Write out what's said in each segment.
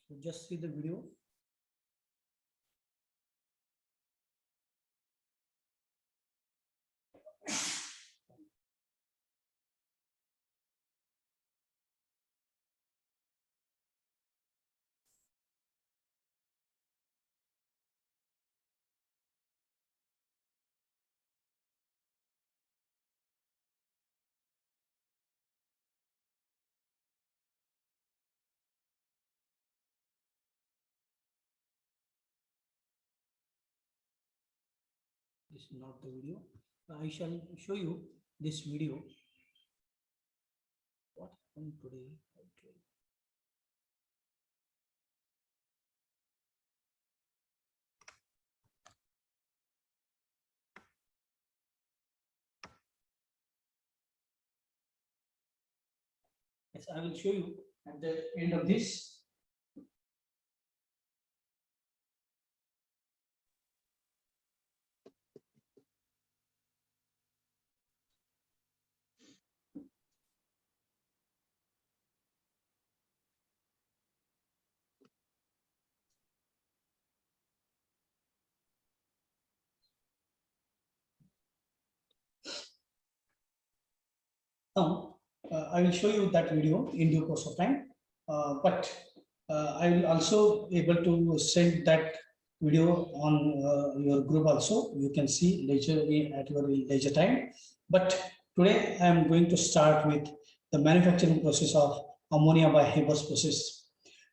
So just see the video. This is not the video. I shall show you this video. What happened today? Okay. Yes, I will show you at the end of this. Now, I will show you that video in due course of time, but I will also able to send that video on your group also. You can see later at your leisure time. But today I am going to start with the manufacturing process of ammonia by Haber's process.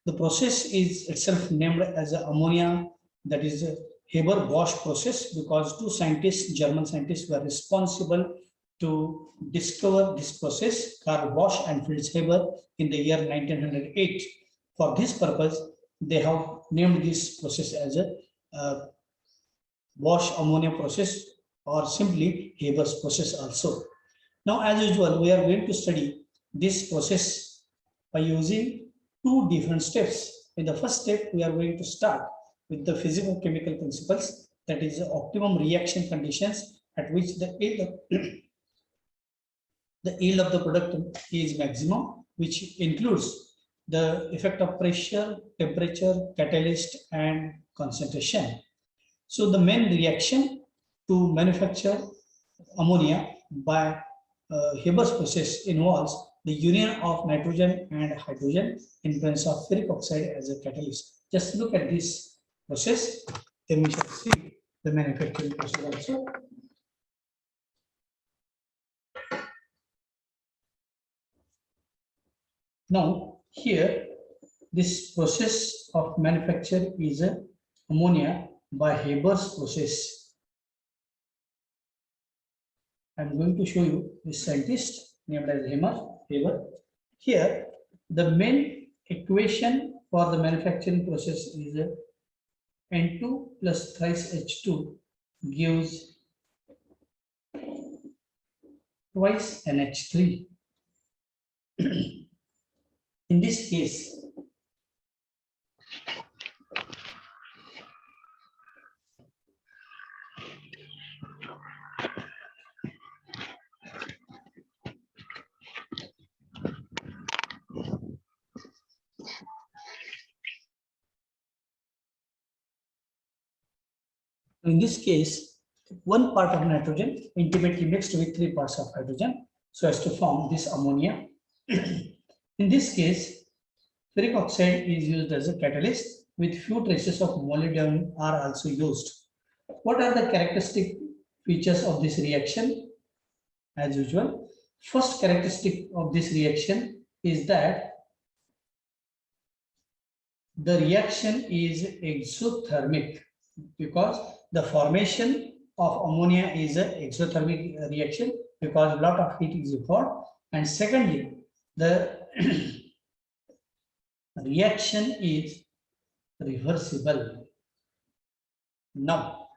The process is itself named as ammonia, that is a Haber-Bosch process, because two scientists, German scientists, were responsible to discover this process, Karl Bosch and Fritz Haber, in the year 1908. For this purpose, they have named this process as a Bosch ammonia process, or simply Haber's process also. Now, as usual, we are going to study this process by using two different steps. In the first step, we are going to start with the physical-chemical principles, that is the optimum reaction conditions at which the yield of the product is maximum, which includes the effect of pressure, temperature, catalyst, and concentration. So the main reaction to manufacture ammonia by Haber's process involves the union of nitrogen and hydrogen in presence of ferric oxide as a catalyst. Just look at this process, then we shall see the manufacturing process also. Now, here, this process of manufacture is ammonia by Haber's process. I'm going to show you this scientist named as Haber. Here, the main equation for the manufacturing process is N2 plus thrice H2 gives twice NH3. In this case, one part of nitrogen intimately mixed with 3 parts of hydrogen so as to form this ammonia. In this case, ferric oxide is used as a catalyst with few traces of molybdenum are also used. What are the characteristic features of this reaction? As usual, first characteristic of this reaction is that the reaction is exothermic, because the formation of ammonia is an exothermic reaction because a lot of heat is required. And secondly, the reaction is reversible. Now,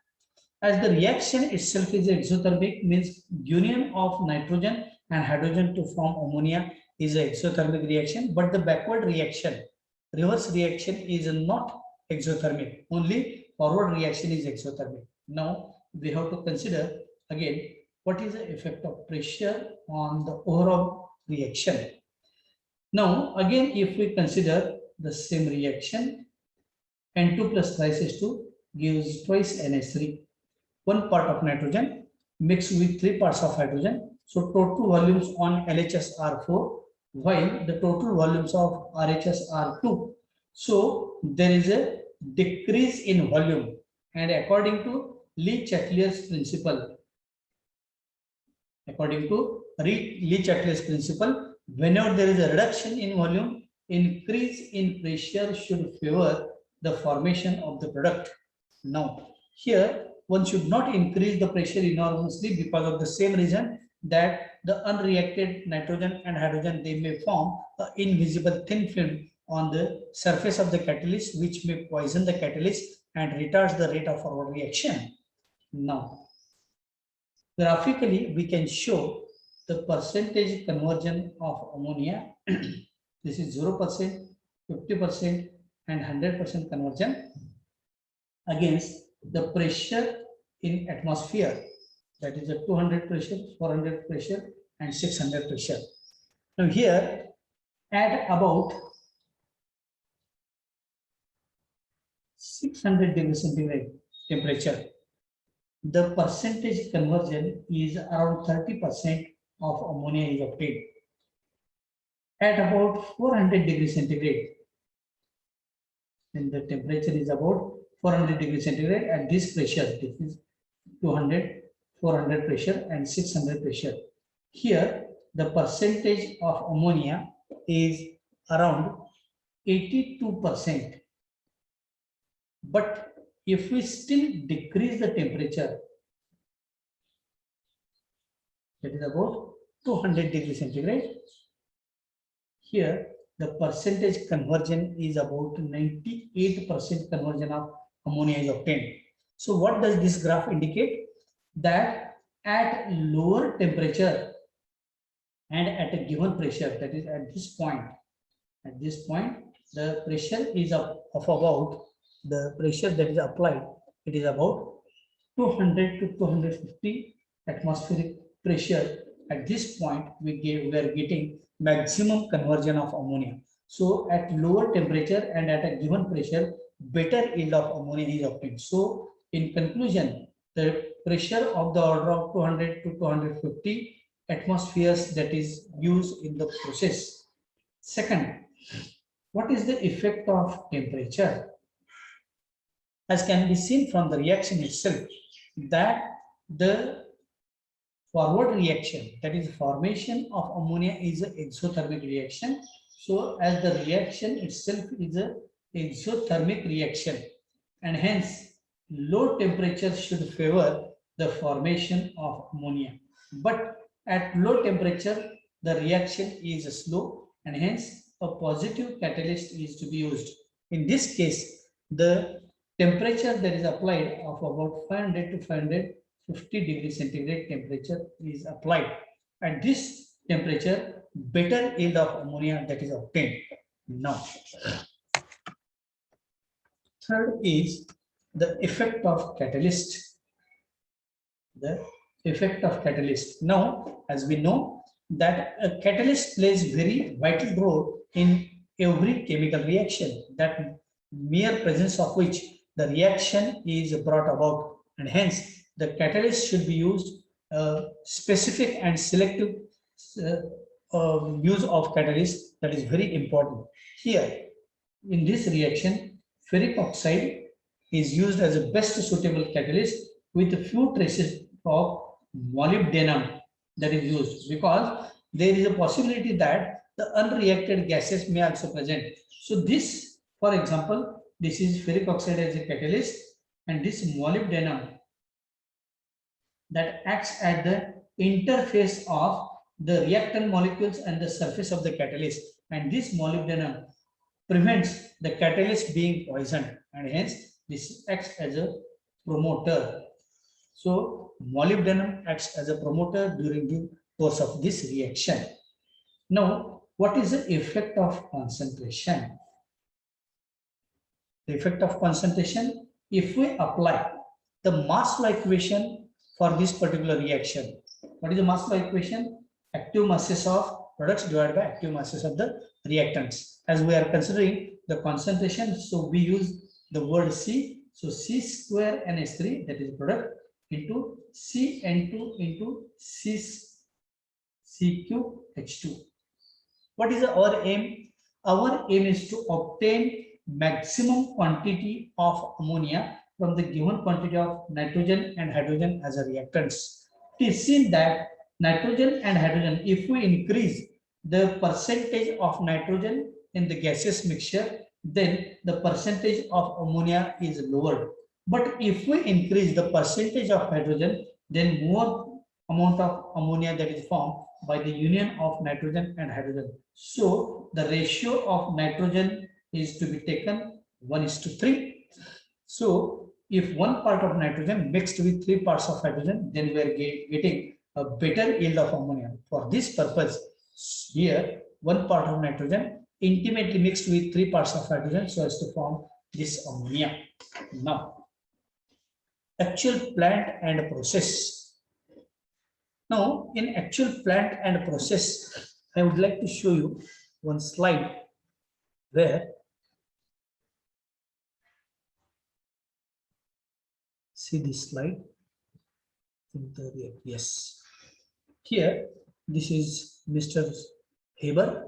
as the reaction itself is exothermic, means union of nitrogen and hydrogen to form ammonia is an exothermic reaction, but the backward reaction, reverse reaction, is not exothermic. Only forward reaction is exothermic. Now, we have to consider again what is the effect of pressure on the overall reaction. Now, again, if we consider the same reaction. N2 plus H2 gives twice NH3. 1 part of nitrogen mixed with 3 parts of hydrogen. So total volumes on LHS are 4, while the total volumes of RHS are 2. So there is a decrease in volume, and according to Le-Chatelier's principle, whenever there is a reduction in volume, increase in pressure should favor the formation of the product. Now, here one should not increase the pressure enormously because of the same reason that the unreacted nitrogen and hydrogen, they may form an invisible thin film on the surface of the catalyst, which may poison the catalyst and retards the rate of our reaction. Now, graphically, we can show the percentage conversion of ammonia. This is 0%, 50%, and 100% conversion against the pressure in atmosphere. That is a 200 pressure, 400 pressure, and 600 pressure. Now here, at about 600 degrees centigrade temperature, the percentage conversion is around 30% of ammonia is obtained. At about 400 degrees centigrade, and the temperature is about 400 degrees centigrade at this pressure, this is 200, 400 pressure and 600 pressure. Here, the percentage of ammonia is around 82%. But if we still decrease the temperature, that is about 200 degrees centigrade, here the percentage conversion is about 98% conversion of ammonia is obtained. So what does this graph indicate? That at lower temperature and at a given pressure, that is at this point, the pressure is of about, the pressure that is applied, it is about 200 to 250 atmospheric pressure. At this point, we are getting maximum conversion of ammonia. So at lower temperature and at a given pressure, better yield of ammonia is obtained. So in conclusion, the pressure of the order of 200 to 250 atmospheres that is used in the process. Second, what is the effect of temperature? As can be seen from the reaction itself, that the forward reaction, that is formation of ammonia, is an exothermic reaction. So as the reaction itself is an exothermic reaction, and hence low temperature should favor the formation of ammonia. But at low temperature, the reaction is slow, and hence a positive catalyst is to be used. In this case, the temperature that is applied of about 500 to 550 degrees centigrade temperature is applied. At this temperature, better yield of ammonia that is obtained. Now, third is the effect of catalyst. The effect of catalyst. Now, as we know that a catalyst plays very vital role in every chemical reaction, that mere presence of which the reaction is brought about, and hence the catalyst should be used, specific and selective use of catalyst, that is very important. Here in this reaction, ferric oxide is used as a best suitable catalyst with a few traces of molybdenum that is used, because there is a possibility that the unreacted gases may also present. So this, for example, this is ferric oxide as a catalyst, and this molybdenum that acts at the interface of the reactant molecules and the surface of the catalyst, and this molybdenum prevents the catalyst being poisoned, and hence this acts as a promoter. So molybdenum acts as a promoter during the course of this reaction. Now, what is the effect of concentration? The effect of concentration, if we apply the mass law equation for this particular reaction. What is the mass law equation? Active masses of products divided by active masses of the reactants. As we are considering the concentration, so we use the word C. So C square NH3, that is product, into CN2 into CQ H2. What is our aim? Our aim is to obtain maximum quantity of ammonia from the given quantity of nitrogen and hydrogen as a reactants. It is seen that nitrogen and hydrogen, if we increase the percentage of nitrogen in the gaseous mixture, then the percentage of ammonia is lowered. But if we increase the percentage of hydrogen, then more amount of ammonia that is formed by the union of nitrogen and hydrogen. So the ratio of nitrogen is to be taken 1:3. So if one part of nitrogen mixed with 3 parts of hydrogen, then we are getting a better yield of ammonia. For this purpose, here one part of nitrogen intimately mixed with 3 parts of hydrogen so as to form this ammonia. Now, actual plant and process. Now, in actual plant and process, I would like to show you one slide where, see this slide. Yes. Here, this is Mr. Haber,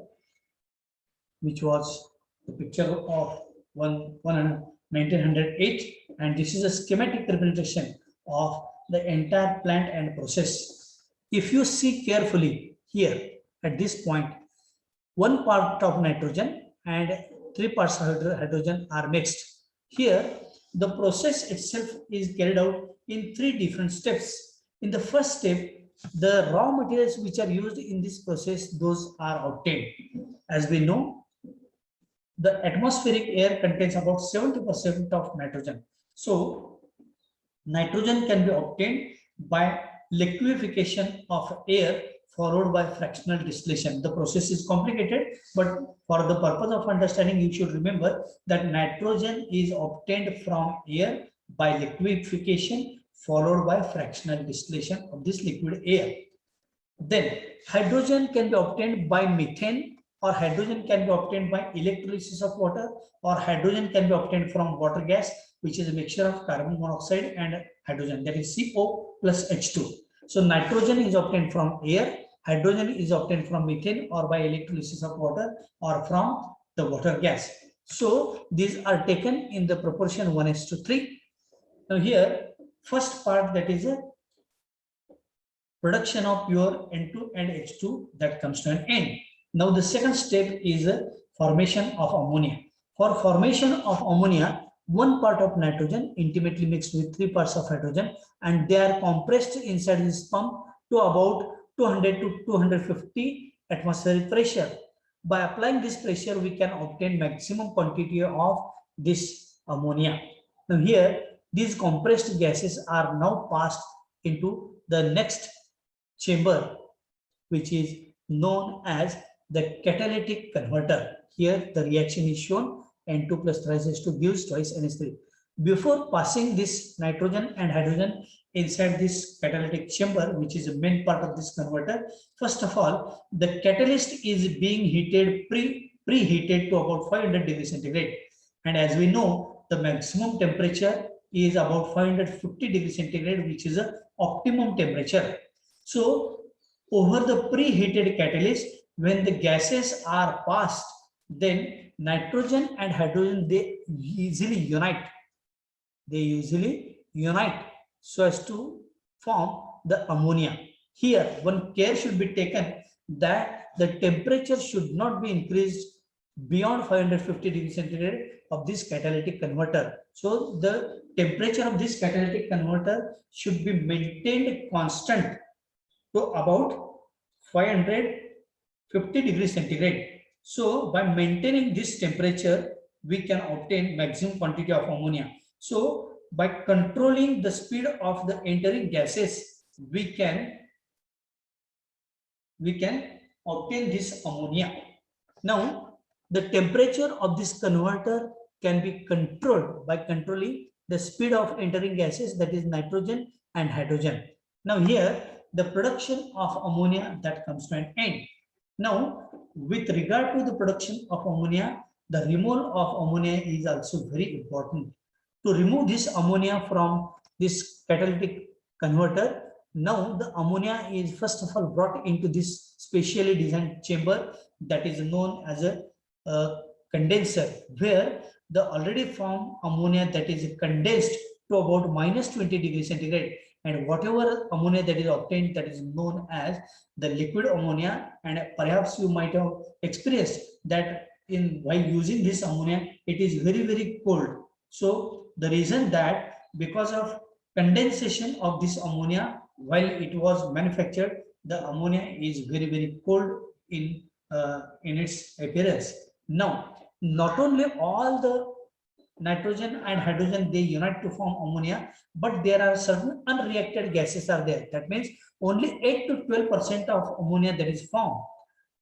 which was the picture of 1908, and this is a schematic representation of the entire plant and process. If you see carefully here at this point, 1 part of nitrogen and 3 parts of hydrogen are mixed. Here, the process itself is carried out in 3 different steps. In the first step, the raw materials which are used in this process, those are obtained. As we know, the atmospheric air contains about 70% of nitrogen. So, nitrogen can be obtained by liquefaction of air followed by fractional distillation. The process is complicated, but for the purpose of understanding, you should remember that nitrogen is obtained from air by liquefaction followed by fractional distillation of this liquid air. Then hydrogen can be obtained by methane, or hydrogen can be obtained by electrolysis of water, or hydrogen can be obtained from water gas, which is a mixture of carbon monoxide and hydrogen, that is CO plus H2. So nitrogen is obtained from air, hydrogen is obtained from methane or by electrolysis of water or from the water gas. So these are taken in the proportion 1:3. Now here, first part, that is a production of pure N2 and H2, that comes to an end. Now the second step is a formation of ammonia. For formation of ammonia, 1 part of nitrogen intimately mixed with 3 parts of hydrogen, and they are compressed inside this pump to about 200 to 250 atmospheric pressure. By applying this pressure, we can obtain maximum quantity of this ammonia. Now here, these compressed gases are now passed into the next chamber, which is known as the catalytic converter. Here the reaction is shown, N2 plus thrice H2 gives twice NH3. Before passing this nitrogen and hydrogen inside this catalytic chamber, which is the main part of this converter, first of all, the catalyst is being heated, preheated to about 500 degrees centigrade. And as we know, the maximum temperature is about 550 degrees centigrade, which is the optimum temperature. So over the preheated catalyst, when the gases are passed, then nitrogen and hydrogen, they easily unite. They usually unite so as to form the ammonia. Here, one care should be taken that the temperature should not be increased beyond 550 degrees centigrade of this catalytic converter. So the temperature of this catalytic converter should be maintained constant to about 550 degrees centigrade. So by maintaining this temperature, we can obtain maximum quantity of ammonia. So by controlling the speed of the entering gases, we can obtain this ammonia. Now, the temperature of this converter can be controlled by controlling the speed of entering gases, that is nitrogen and hydrogen. Now here, the production of ammonia, that comes to an end. Now, with regard to the production of ammonia, the removal of ammonia is also very important. To remove this ammonia from this catalytic converter, now the ammonia is first of all brought into this specially designed chamber that is known as a condenser, where the already formed ammonia that is condensed to about minus 20 degrees centigrade, and whatever ammonia that is obtained, that is known as the liquid ammonia. And perhaps you might have experienced that in while using this ammonia, it is very cold. So the reason that because of condensation of this ammonia while it was manufactured, the ammonia is very cold in its appearance. Now, not only all the nitrogen and hydrogen they unite to form ammonia, but there are certain unreacted gases are there. That means only 8 to 12% of ammonia that is formed,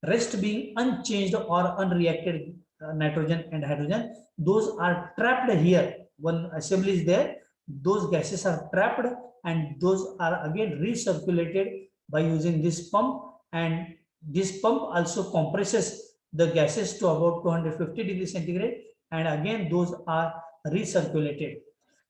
rest being unchanged or unreacted nitrogen and hydrogen, those are trapped here. One assembly is there, those gases are trapped and those are again recirculated by using this pump, and this pump also compresses the gases to about 250 degrees centigrade, and again those are recirculated.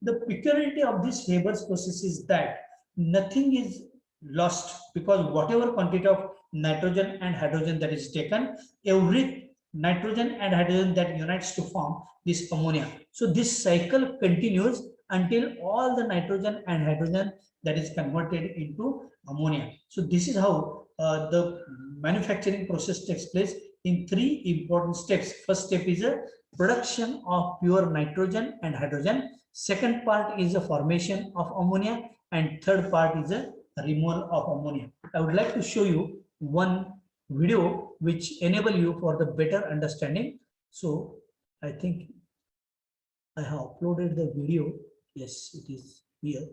The peculiarity of this Haber's process is that nothing is lost, because whatever quantity of nitrogen and hydrogen that is taken, every nitrogen and hydrogen that unites to form this ammonia. So this cycle continues until all the nitrogen and hydrogen that is converted into ammonia. So this is how the manufacturing process takes place in three important steps. First step is a production of pure nitrogen and hydrogen. Second part is the formation of ammonia, and third part is a removal of ammonia. I would like to show you one video which enable you for the better understanding. So I think I have uploaded the video. Yes, it is here.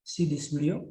See this video.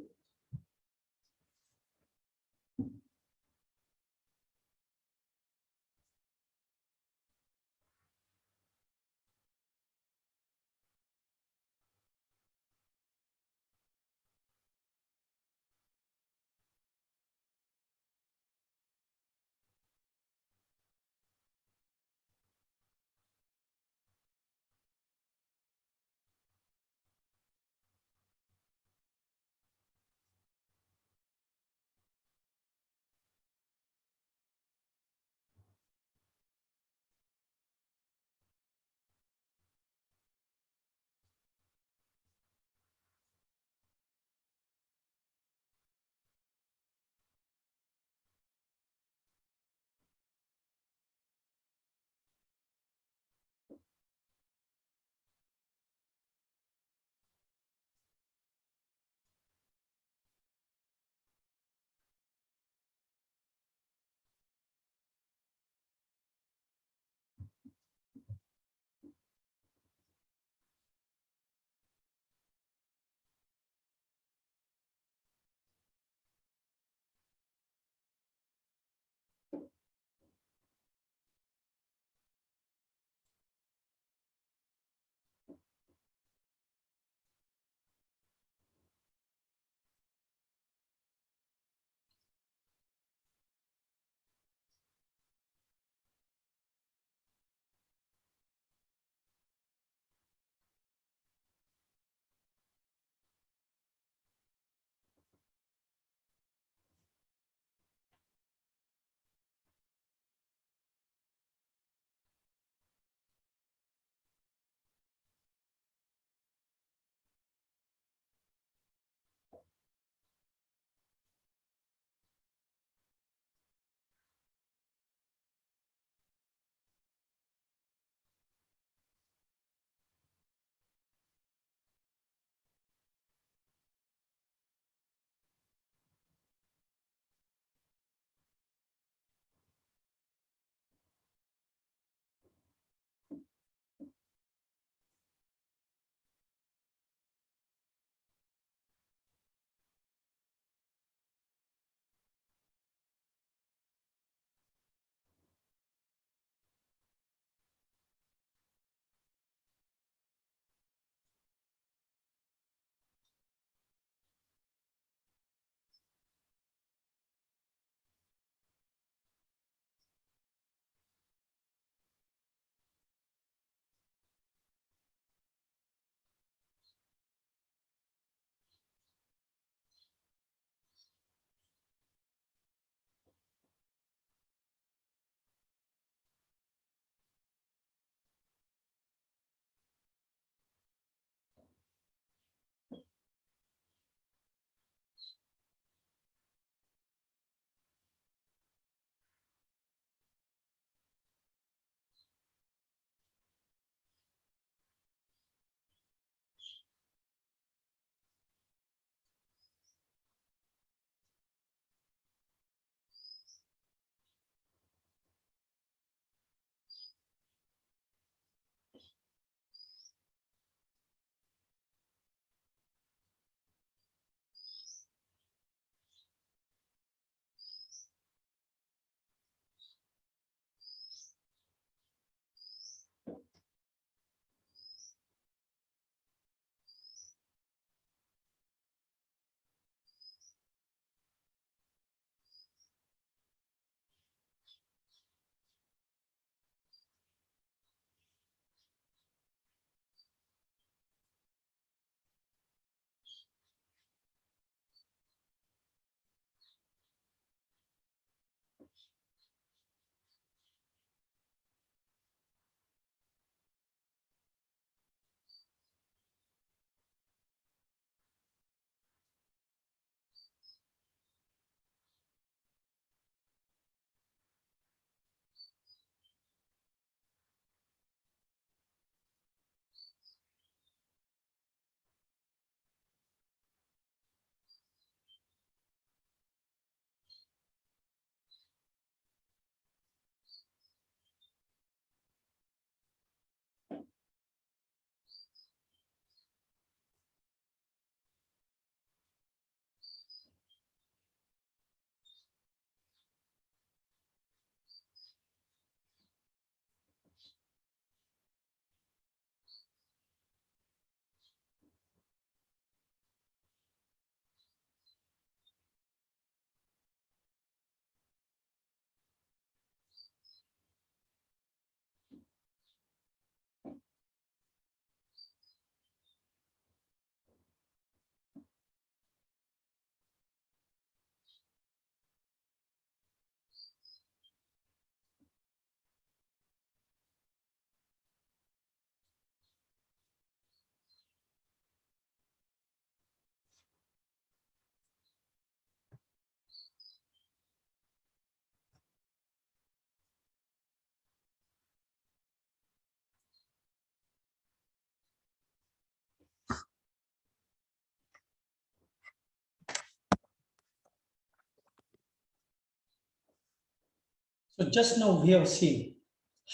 So just now we have seen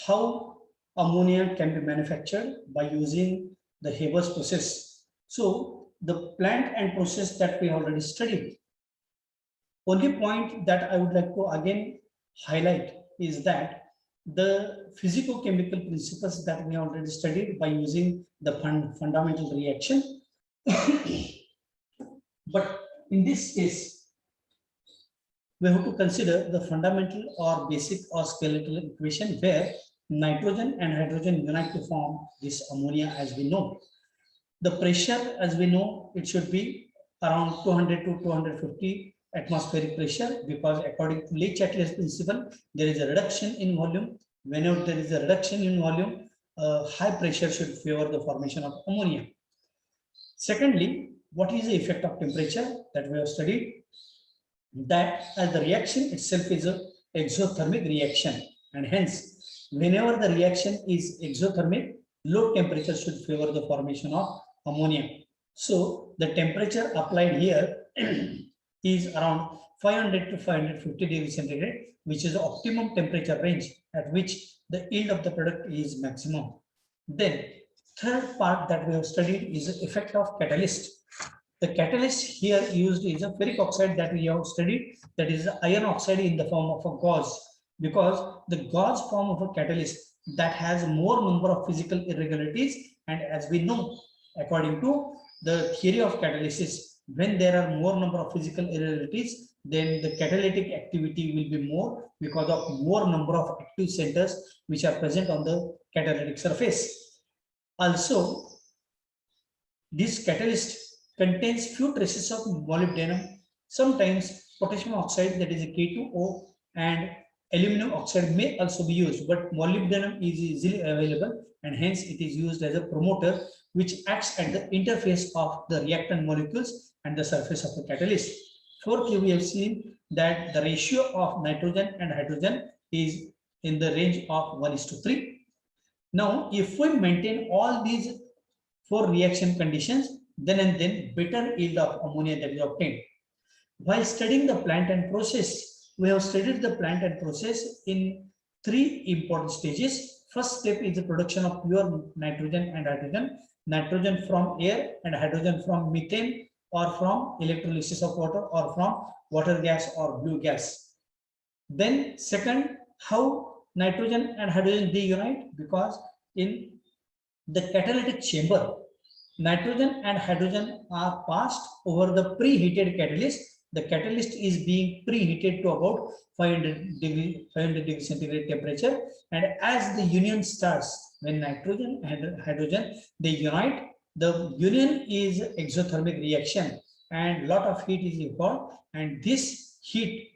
how ammonia can be manufactured by using the Haber's process. So the plant and process that we already studied. Only point that I would like to again highlight is that the physico-chemical principles that we already studied by using the fundamental reaction. But in this case, we have to consider the fundamental or basic or skeletal equation where nitrogen and hydrogen unite to form this ammonia as we know. The pressure, as we know, it should be around 200 to 250 atmospheric pressure, because according to Le-Chatelier's principle, there is a reduction in volume. Whenever there is a reduction in volume, high pressure should favor the formation of ammonia. Secondly, what is the effect of temperature that we have studied? That as the reaction itself is an exothermic reaction, and hence whenever the reaction is exothermic, low temperature should favor the formation of ammonia. So the temperature applied here is around 500 to 550 degrees centigrade, which is the optimum temperature range at which the yield of the product is maximum. Then third part that we have studied is the effect of catalyst. The catalyst here used is a ferric oxide that we have studied, that is iron oxide in the form of a gauze, because the gauze form of a catalyst that has more number of physical irregularities, and as we know, according to the theory of catalysis, when there are more number of physical irregularities, then the catalytic activity will be more because of more number of active centers which are present on the catalytic surface. Also, this catalyst contains few traces of molybdenum, sometimes potassium oxide, that is a K2O, and aluminum oxide may also be used, but molybdenum is easily available and hence it is used as a promoter which acts at the interface of the reactant molecules and the surface of the catalyst. Fourthly, we have seen that the ratio of nitrogen and hydrogen is in the range of 1:3. Now, if we maintain all these four reaction conditions, then and then better yield of ammonia that is obtained. While studying the plant and process, we have studied the plant and process in three important stages. First step is the production of pure nitrogen and hydrogen, nitrogen from air and hydrogen from methane or from electrolysis of water or from water gas or blue gas. Then second, how nitrogen and hydrogen they unite, because in the catalytic chamber, nitrogen and hydrogen are passed over the preheated catalyst. The catalyst is being preheated to about 500 degree centigrade temperature, and as the union starts, when nitrogen and hydrogen they unite, the union is exothermic reaction and lot of heat is involved, and this heat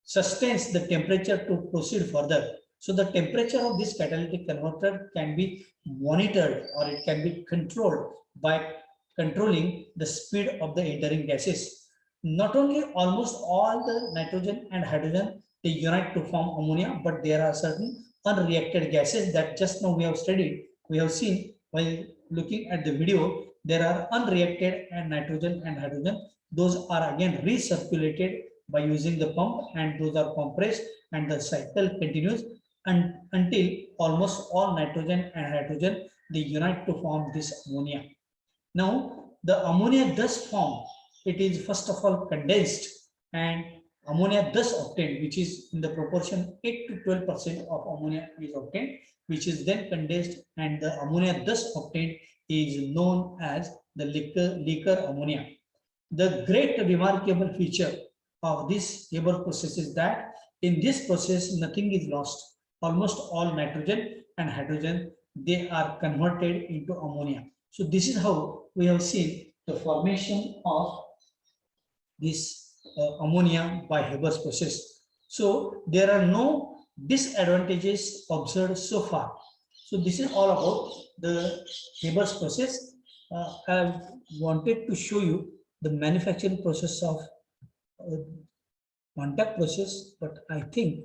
sustains the temperature to proceed further. So the temperature of this catalytic converter can be monitored or it can be controlled by controlling the speed of the entering gases. Not only almost all the nitrogen and hydrogen they unite to form ammonia, but there are certain unreacted gases that just now we have studied. We have seen while looking at the video, there are unreacted and nitrogen and hydrogen. Those are again recirculated by using the pump, and those are compressed, and the cycle continues until almost all nitrogen and hydrogen they unite to form this ammonia. Now, the ammonia thus formed, it is first of all condensed, and ammonia thus obtained, which is in the proportion 8 to 12% of ammonia is obtained, which is then condensed, and the ammonia thus obtained is known as the liquor ammonia. The great remarkable feature of this Haber process is that in this process nothing is lost. Almost all nitrogen and hydrogen they are converted into ammonia. So this is how we have seen the formation of this ammonia by Haber's process. So there are no disadvantages observed so far. So this is all about the Haber's process. I wanted to show you the manufacturing process of contact process, but I think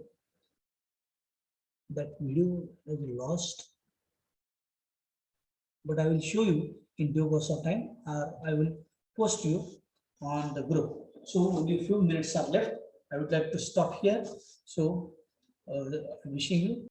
that video is lost. But I will show you in due course of time, or I will post you on the group. So only a few minutes are left. I would like to stop here. So wishing you